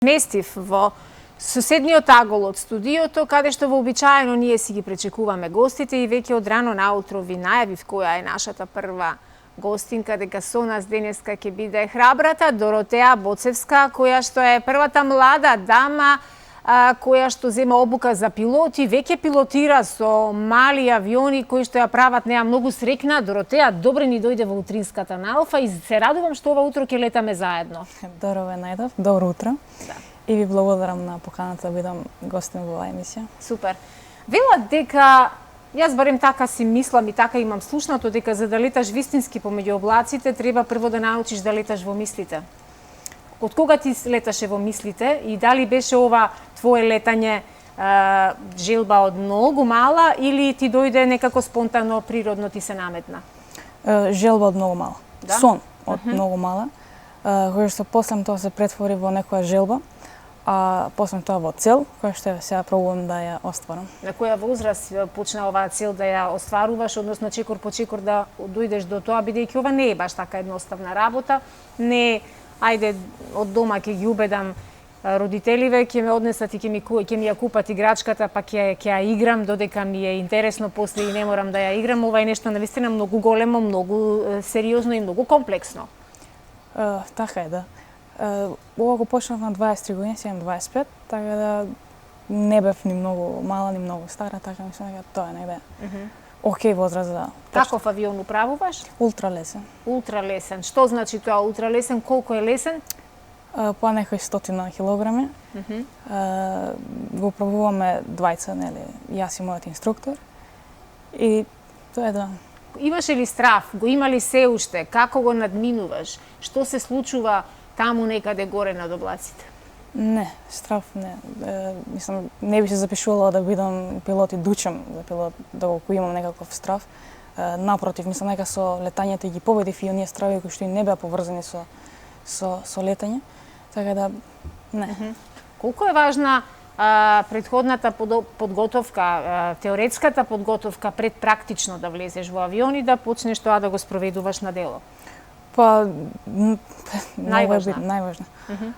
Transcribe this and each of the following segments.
Местив во соседниот агол од студиото, каде што вообичаено ние си ги пречекуваме гостите и веќе од рано наутро ви најавив која е нашата прва гостинка, дека со нас денеска ќе биде храбрата Доротеја Боцевска, која што е првата млада дама која што зема обука за пилот и веќе пилотира со мали авиони кои што ја прават неа многу срекна. Доротеја, добре ни дојде во утринската на Алфа и се радувам што ова утро ќе летаме заедно. Добро ве најдов, добро утро. Да. И ви благодарам на поканата да бидам гостин во оваа емисија. Супер. Велат дека, јас барем така си мислам и така имам слушнато, дека за да леташ вистински помеѓу облаците, треба прво да научиш да леташ во мислите. Од кога ти леташе во мислите и дали беше ова твое летање желба од многу мала или ти дојде некако спонтано, природно ти се наметна? Желба од многу мала. Да? Сон од многу мала, кој што после тоа се претвори во некоја желба, а после тоа во цел, која што сега пробувам да ја остварам. На која возраст почна оваа цел да ја остваруваш, односно чекор по чекор да дојдеш до тоа, бидејќи ова не е баш така едноставна работа, не е ајде од дома ќе ги убедам родителиве, ќе ме однесат и ќе ми ја купат играчката, па ќе ја играм додека ми е интересно после и не морам да ја играм. Ова е нешто навистина многу големо, многу сериозно и многу комплексно. Така е, да. Ова го почнав на 23 години, сега 25, така да не бев ни многу мала, ни многу стара, така мислам дека тоа е негде. Океј возраст за... Каков авион управуваш? Ултралесен. Ултралесен. Што значи тоа ултралесен? Колку е лесен? По некои 100 килограми. Го управуваме двајца, нели, јас и мојот инструктор. И тоа е да. Имаше ли страв? Го има ли се уште? Како го надминуваш? Што се случува таму некаде горе над облаците? Не, страв не. Мислам, не би се запишувала да бидам пилот и дучам за пилот, да го имам некаков страв. Напротив, мислам дека со летањето ги победив и оние стравови кои што и не беа поврзани со летање. Така да, не. Колку е важна предходната подготовка, теоретската подготовка пред практично да влезеш во авион и да почнеш тоа да го спроведуваш на дело? Па, најважна.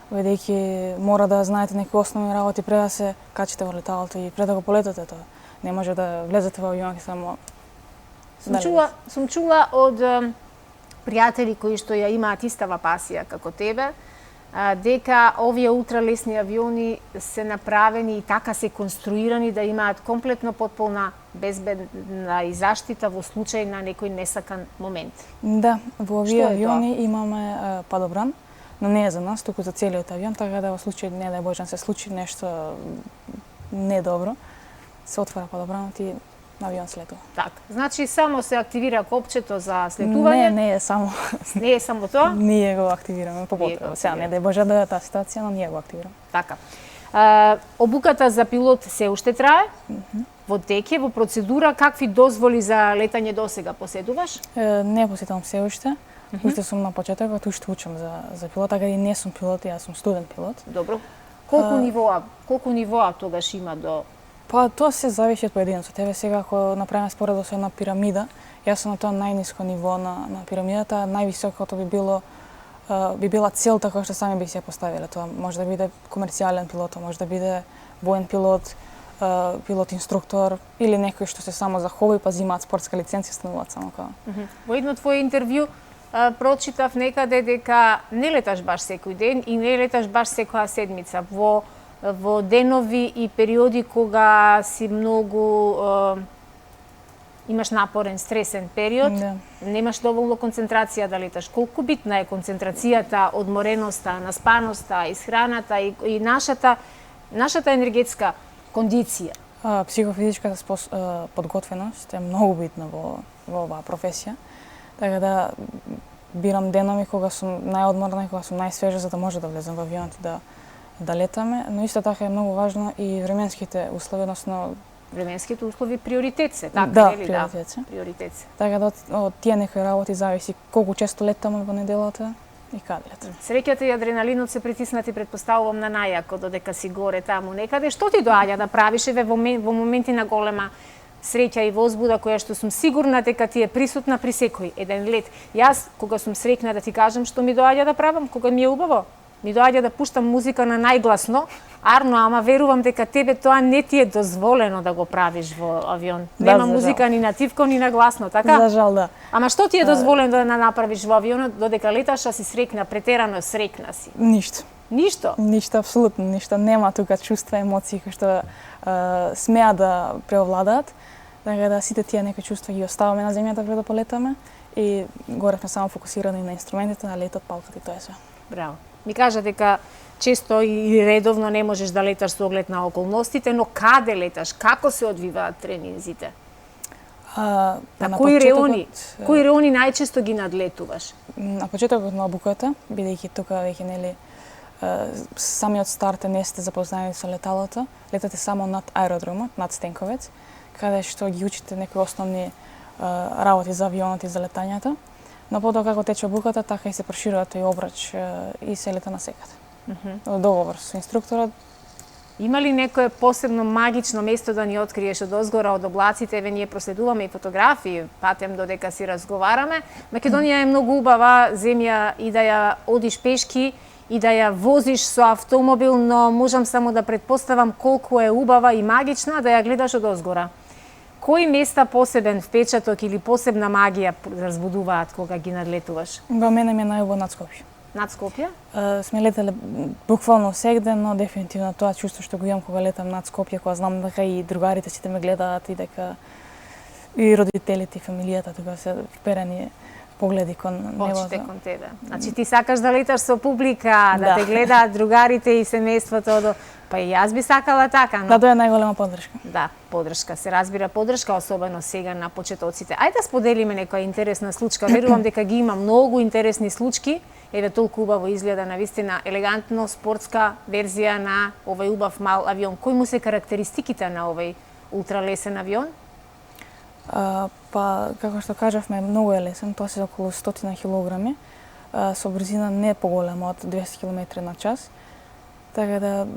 Бидејќи мора да знаете некои основни работи пред да се качите во леталото и пред да го полетате тоа. Не може да влезете во авион само... Сум чула од пријатели кои што ја имаат истава пасија како тебе, дека овие ултралесни авиони се направени и така се конструирани да имаат комплетно потполна безбедна и заштита во случај на некој несакан момент. Да, во овие авиони имаме падобран, но не е за нас, туку за целиот авион, така да во случај, не дај Боже, се случи нешто недобро, се отвара падобранот и авион слетува. Така, значи само се активира копчето за слетување? Не е само. Не е само тоа? Ние го активираме по потреба. Сега не дај Боже да е таа ситуација, но ние го активираме. Така. Обуката за пилот се уште трае? Во теке, во процедура, какви дозволи за летање досега поседуваш? Не поседувам се уште. Уште сум на почетокот, уште учам за пилот, така и не сум пилот, јас сум студент пилот. Добро. Колку нивоа тогаш има до... Па тоа се зависи од поединецот. Еве сега ако направиме споредба со една пирамида, јас сум на тоа најниско ниво на пирамидата, највисокото би била целта која што сами би си ја поставиле. Тоа може да биде комерцијален пилот, може да биде воен пилот, пилот инструктор или некој што се само за хоби па земаат спортска лиценција, стануваат само како. Во едно твое интервју прочитав некаде дека не леташ баш секој ден и не леташ баш секоја седмица. Во денови и периоди кога си многу имаш напорен, стресен период, немаш доволно концентрација да леташ. Колку битна е концентрацијата, одмореноста, наспаноста, исхраната и нашата енергетска кондиција? Психофизичката подготвеност е многу битна во оваа професија. Така да бирам денови кога сум најодморна и кога сум најсвежа за да може да влезам во авионот и да летаме, но исто така е многу важно и временските услови, односно временските услови приоритет се, така да, нели? Приоритет се. Приоритет се. Така да од тие некои работи зависи колку често летаме во неделата и каде летаме. Среќата и адреналинот се притиснати, претпоставувам, на најако додека си горе таму некаде. Што ти доаѓа да правиш во моменти на голема среќа и возбуда која што сум сигурна дека ти е присутна при секој еден лет? Јас кога сум среќна да ти кажам што ми доаѓа да правам, кога ми е убаво, ми доаѓа да пуштам музика на најгласно. Арно, ама верувам дека тебе тоа не ти е дозволено да го правиш во авион. Нема музика ни на тивко, ни на гласно, така? За жал, да. Ама што ти е дозволено да направиш во авионот додека леташ, а си срекна, претерано срекна си? Ништо. Ништо? Ништо, апсолутно ништо. Нема тука чувства, емоции кои што смеа да преовладаат. Така да сите тие некои чувства ги оставаме на земјата пред да полетаме и горе сме само фокусирани на инструментите, на летот, палката и тоа е све. Браво. Ми кажа дека често и редовно не можеш да леташ со оглед на околностите, но каде леташ? Како се одвиваат тренинзите? На кои реони? Кои реони најчесто ги надлетуваш? На почетокот на обуката, бидејќи тука веќе нели самиот старт не сте запознаени со леталото, летате само над аеродромот, над Стенковец, каде што ги учите некои основни работи за авионот и за летањето. Но потоа како тече обуката, така и се проширува тој обрач и се лета на секаде. Договор со инструкторот. Има ли некое посебно магично место да ни откриеш од озгора, од облаците? Еве ние проследуваме и фотографии, патем додека си разговараме. Македонија е многу убава земја и да ја одиш пешки и да ја возиш со автомобил, но можам само да претпоставам колку е убава и магична да ја гледаш од озгора. Кои места посебен впечаток или посебна магија разбудуваат кога ги надлетуваш? Во мене ми е најубаво над Скопје. Над Скопје? Сме летеле буквално секде, но дефинитивно тоа чувство што го имам кога летам над Скопје, кога знам дека и другарите сите ме гледаат и дека и родителите и фамилијата тука се вперени погледи кон небото. Очите кон тебе. Значи ти сакаш да леташ со публика, да те гледаат другарите и семејството. Па и јас би сакала така, но... Да, тоа е најголема поддршка. Да, поддршка. Се разбира поддршка, особено сега на почетоците. Ајде да споделиме некоја интересна случка. Верувам дека ги има многу интересни случки. Еве толку убаво изгледа навистина елегантно спортска верзија на овој убав мал авион. Кои му се карактеристиките на овој ултралесен авион? Па, како што кажавме, многу е лесен, тоа се околу 100 килограми, со брзина не поголема од 200 км на час. Така да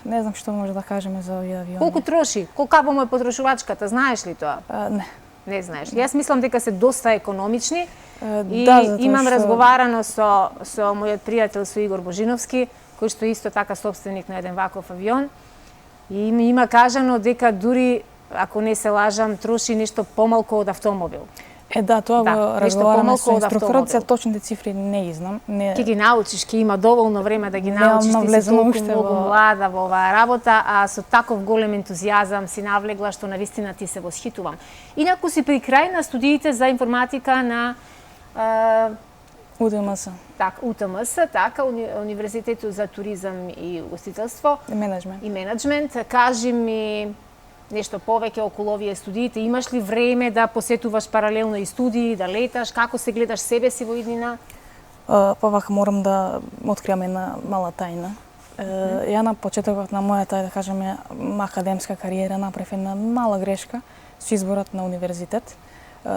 не знам што може да кажеме за овие авиони. Колку троши? Колку му е потрошувачката, знаеш ли тоа? Не. Не знаеш. Јас мислам дека се доста економични и да, имам што... разговарано со мојот пријател со Игор Божиновски, кој што исто така собственик на еден ваков авион. И има кажано дека дури, ако не се лажам, троши нешто помалку од автомобил. Да, тоа го разговараме со инструкторот, се точните цифри не ги знам. Ќе ги научиш, ќе има доволно време да ги научиш, ти си толку многу млада во оваа работа, а со таков голем ентузијазам си навлегла што навистина ти се восхитувам. Инаку си при крај на студиите за информатика на УТМС. УТМС, така, Универзитетот за туризам и устителство. И менеджмент. Кажи ми нешто повеќе околу овие студиите. Имаш ли време да посетуваш паралелно и студии, да леташ? Како се гледаш себе си во иднина? Па вака морам да откриам една мала тајна. Ја на почетокот на мојата, да кажеме, академска кариера направив една мала грешка со изборот на универзитет.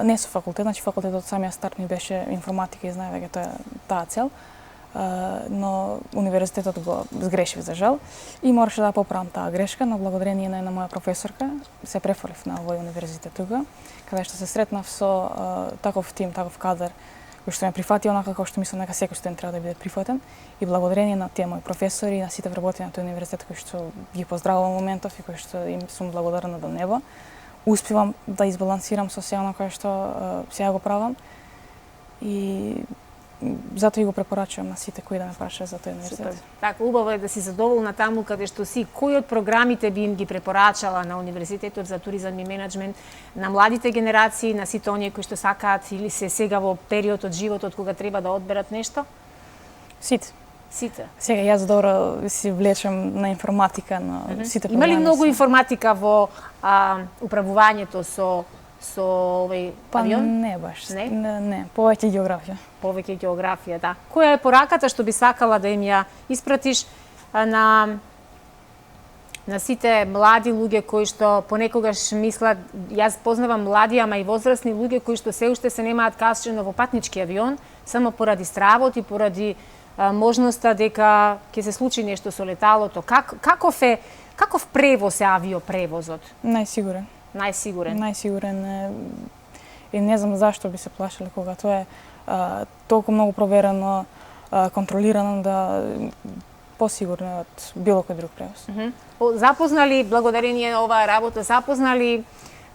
Не со факултет, значи факултетот самиот старт ми беше информатика и знае дека таа цел. Но универзитетот го сгрешив за жал и мораше да поправам таа грешка, но благодарение на една моја професорка се префрлив на овој универзитет тука, каде што се сретнав со таков тим, таков кадар кој што ме прифати онака како што мислам дека секој студент треба да биде прифатен и благодарение на тие мои професори и на сите вработени на тој универзитет кои што ги поздравувам моментов и кои што им сум благодарна до небо, успевам да избалансирам со се она кое што сега го правам и затоа и го препорачувам на сите кои да ме прашаат за тој универзитет. Така, убаво е да си задоволна таму каде што си. Кој од програмите би им ги препорачала на Универзитетот за туризам и менеджмент на младите генерации, на сите оние кои што сакаат или се сега во период од животот кога треба да одберат нешто? Сите. Сега јас добро си влечам на информатика, на сите програми. Има ли многу информатика во управувањето со овој авион? Не баш. Не, повеќе географија. Повеќе географија, да. Која е пораката што би сакала да им ја испратиш на сите млади луѓе кои што понекогаш мислат, јас познавам млади, ама и возрастни луѓе кои што се уште се немаат качено во патнички авион, само поради стравот и поради можноста дека ќе се случи нешто со леталото. Каков превоз е авиопревозот? Најсигурен. Најсигурен е и не знам зашто би се плашеле кога тоа е толку многу проверено, контролирано, да посигурно од било кој друг превоз. Запознали, благодарение на оваа работа, запознали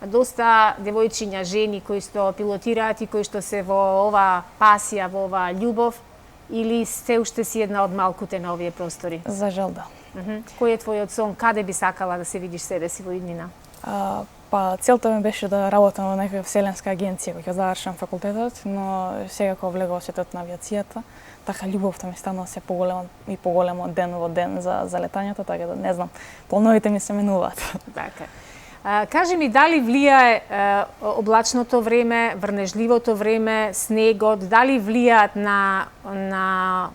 доста девојчиња, жени кои што пилотираат и кои што се во оваа пасија, во оваа љубов, или се уште си една од малкуте на овие простори? За жал, да. Кој е твојот сон? Каде би сакала да се видиш себе си во иднина? Па целта ми беше да работам во некоја вселенска агенција кога ќе завршам факултетот, но сега кога влегов светот на авиацијата, така љубовта ми станува се поголема и поголема ден во ден за летањето, така да не знам, плановите ми се менуваат. Така. Кажи ми, дали влијае облачното време, врнежливото време, снегот, дали влијаат на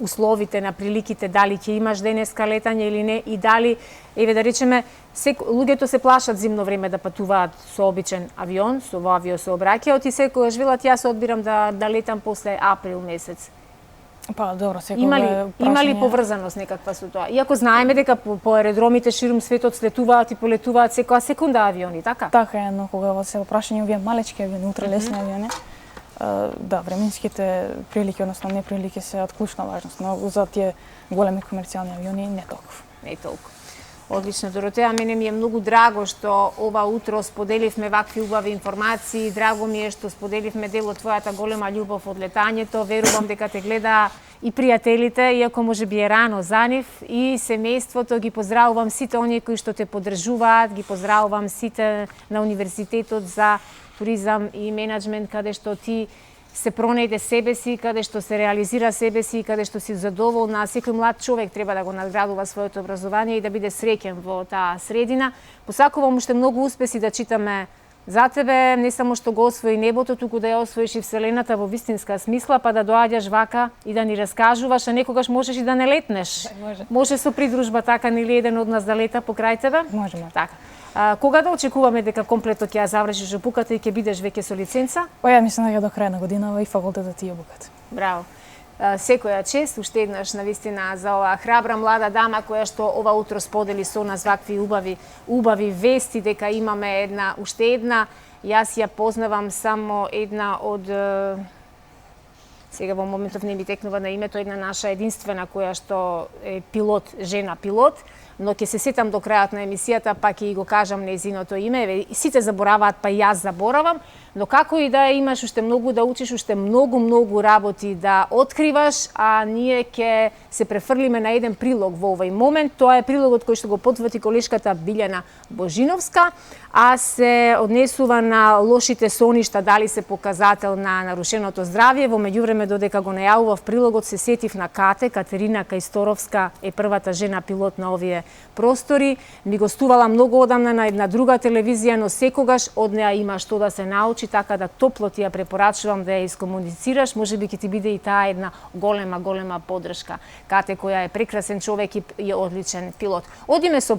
условите, на приликите, дали ќе имаш денеска летање или не, и дали, еве да речеме, луѓето се плашат зимно време да патуваат со обичен авион, со авиосообраќајот, и секогаш велат јас одбирам да летам после април месец. Па добро, секогаш има ли поврзаност некаква со тоа? Иако знаеме дека по аеродромите ширум светот слетуваат и полетуваат секоја секунда авиони, така? Така е, но кога се прашање овие малечки авиони, ултралесни авиони, да, временските прилики, односно неприлики се од клучна важност, но за тие големи комерцијални авиони не толку. Не толку. Одлично, Доротеја, мене ми е многу драго што ова утро споделивме вакви убави информации. Драго ми е што споделивме дел од твојата голема љубов од летањето. Верувам дека те гледа и пријателите, иако може би е рано за нив, и семејството. Ги поздравувам сите оние кои што те поддржуваат, ги поздравувам сите на Универзитетот за туризам и менеджмент, каде што ти се пронајде себе си, каде што се реализира себе си, каде што си задоволна. Секој млад човек треба да го надградува своето образование и да биде среќен во таа средина. Посакувам уште многу успеси да читаме за тебе, не само што го освои небото, туку да ја освоиш и вселената во вистинска смисла, па да доаѓаш вака и да ни раскажуваш, а некогаш можеш и да не летнеш. Може со придружба, така, нели еден од нас да лета покрај тебе? Може. Така. Кога да очекуваме дека комплетот ќе ја завршиш обуката и ќе бидеш веќе со лиценца? Па ја мислам дека до крај на годинава и факултетот и обуката. Браво. Секоја чест, уште еднаш навистина за оваа храбра млада дама која што ова утро сподели со нас вакви убави вести дека имаме уште една. Јас ја познавам само една од сега во моментов не ми текнува на името, една наша единствена која што е пилот, жена пилот, но ќе се сетам до крајот на емисијата, па ќе го кажам нејзиното име. Сите забораваат, па и јас заборавам, но како и да имаш уште многу да учиш, уште многу работи да откриваш, а ние ќе се префрлиме на еден прилог во овој момент. Тоа е прилогот кој што го подвати колешката Билјана Божиновска, а се однесува на лошите соништа, дали се показател на нарушеното здравје. Во меѓувреме, додека го најавував прилогот, се сетив на Катерина Кајсторовска, е првата жена пилот на овие простори. Ми гостувала многу одамна на една друга телевизија, но секогаш од неа има што да се научи, така да топло ти ја препорачувам да ја искомуницираш. Можеби ќе ти биде и таа една голема поддршка. Кате, која е прекрасен човек и одличен пилот. Одиме со